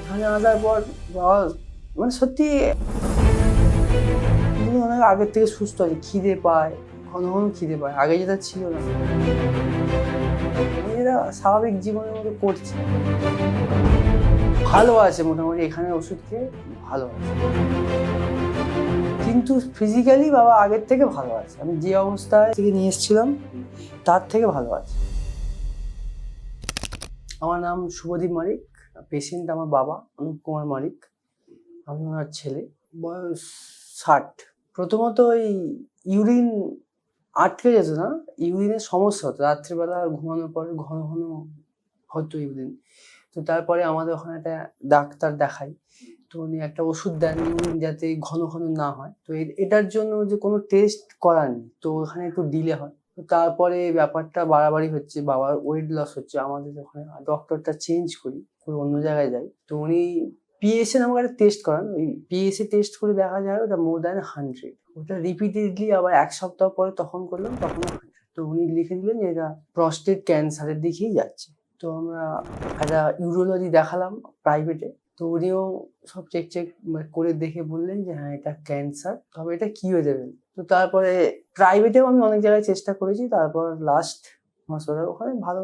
এখানে আসার পর বাবা মানে সত্যি অনেক আগের থেকে সুস্থ আছে, খিদে পায়, ঘন ঘন খিদে পায়, আগে যেটা ছিল না। এরা স্বাভাবিক জীবনের মতো করছে, ভালো আছে মোটামুটি, এখানে ওষুধ খেয়ে ভালো আছে, কিন্তু ফিজিক্যালি বাবা আগের থেকে ভালো আছে। আমি যে অবস্থায় থেকে নিয়ে এসেছিলাম তার থেকে ভালো আছে। আমার নাম শুভদীপ মারিক, পেশেন্ট আমার বাবা অনুপ কুমার মারিক, আমি ওনার ছেলে, বয়স 60। প্রথমত ওই ইউরিন আটকে যেত না, ইউরিনের সমস্যা হতো, রাত্রিবেলা ঘুমানোর পরে ঘন ঘন হতো ইউরিন। তো তারপরে আমাদের ওখানে একটা ডাক্তার দেখাই, তো উনি একটা ওষুধ দেন ইউরিন যাতে ঘন ঘন না হয়। তো এটার জন্য যে কোনো টেস্ট করাননি, তো ওখানে একটু ডিলে হয়। তো তারপরে ব্যাপারটা বাড়াবাড়ি হচ্ছে, বাবার ওয়েট লস হচ্ছে, আমাদের ওখানে ডক্টরটা চেঞ্জ করি, অন্য জায়গায় যাই। তো উনি পিএসএ নামক একটা টেস্ট করান, ওই পিএসএ টেস্ট করে দেখা যায় ওটা মোর দ্যান 100। ওটা রিপিটেডলি আবার এক সপ্তাহ পরে তখন করলাম, তখন 100। তো উনি লিখে দিলেন যে এটা প্রস্টেট ক্যান্সারের দিকেই যাচ্ছে। তো আমরা একটা ইউরোলজি দেখালাম প্রাইভেটে, তো উনিও সব চেক করে দেখে বললেন যে হ্যাঁ এটা ক্যান্সার, তবে এটা কি হয়ে যাবে। তো তারপরে প্রাইভেটেও আমি অনেক জায়গায় চেষ্টা করেছি, তারপর লাস্ট হাসপাতাল ওখানে ভালো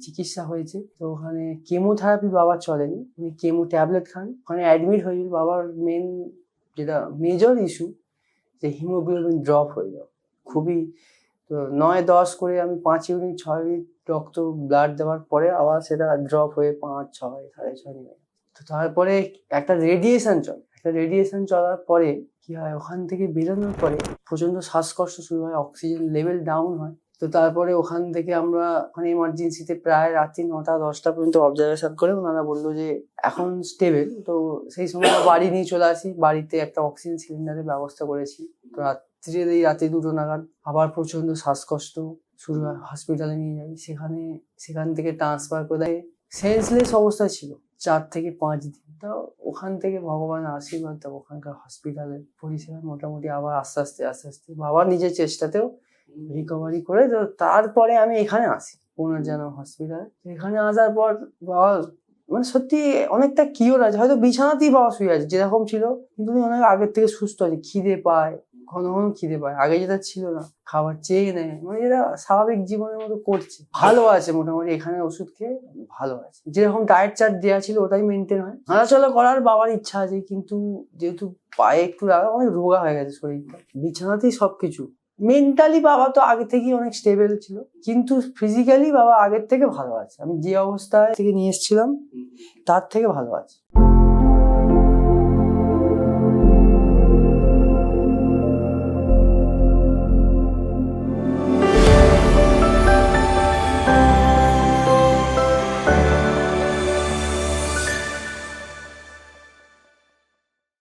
চিকিৎসা হয়েছে। তো ওখানে কেমোথেরাপি বাবার চলেনি, উনি কেমো ট্যাবলেট খান, ওখানে অ্যাডমিট হয়েছিল। বাবার মেন যেটা মেজর ইস্যু যে হিমোগ্লোবিন ড্রপ হয়ে যাওয়া, খুবই। তো 9-10 করে আমি 5 ইউনিট 6 ইউনিট রক্ত ব্লাড দেওয়ার পরে আবার সেটা ড্রপ হয়ে 5, 6, 6.5 নেমে। তো তারপরে একটা রেডিয়েশন চলার পরে কি হয়, ওখান থেকে বেরোনোর পরে প্রচন্ড শ্বাসকষ্ট শুরু হয়, অক্সিজেন লেভেল ডাউন হয়। তো তারপরে ওখান থেকে আমরা ওখানে এমার্জেন্সিতে প্রায় রাত্রি 9টা-10টা পর্যন্ত অবজারভেশন করে ওনারা বললো যে এখন স্টেবল। তো সেই সময় বাড়ি নিয়ে চলে আসি, বাড়িতে একটা অক্সিজেন সিলিন্ডারের ব্যবস্থা করেছি। তো রাতে 2টো নাগাদ আবার প্রচন্ড শ্বাসকষ্ট শুরু হয়, হসপিটালে নিয়ে যাই, সেখান থেকে ট্রান্সফার করে দেয়। সেন্সলেস অবস্থায় ছিল 4 থেকে 5 দিন। তাও ওখান থেকে ভগবানের আশীর্বাদ, তো ওখানকার হসপিটালের পরিষেবা মোটামুটি আবার আস্তে আস্তে বাবার নিজের চেষ্টাতেও রিকভারি করে। তো তারপরে আমি এখানে আসি পুনর্জন্ম হসপিটালে। এখানে আসার পর বাবা মানে সত্যি অনেকটা কিওর আছে, হয়তো বিছানাতেই বাবা শুয়ে আছে যেরকম ছিল, কিন্তু উনি অনেক আগের থেকে সুস্থ আছে, খিদে পায়, ঘন ঘন খিদে পায়, আগে যেটা ছিল না, খাবার চেয়ে নেয়, মানে এরা স্বাভাবিক জীবনের মতো করছে, ভালো আছে মোটামুটি, এখানে ওষুধ খেয়ে ভালো আছে। যেরকম ডায়েট চার্ট দেওয়া ছিল ওটাই মেনটেন হয়। হাঁটাচলা করার বাবার ইচ্ছা আছে, কিন্তু যেহেতু পায়ে একটু অনেক রোগা হয়ে গেছে শরীরটা, বিছানাতেই সবকিছু। মেন্টালি বাবা তো আগে থেকেই অনেক স্টেবল ছিল, কিন্তু ফিজিক্যালি বাবা আগের থেকে ভালো আছে। আমি যে অবস্থায় থেকে নিয়ে এসেছিলাম তার থেকে ভালো আছে।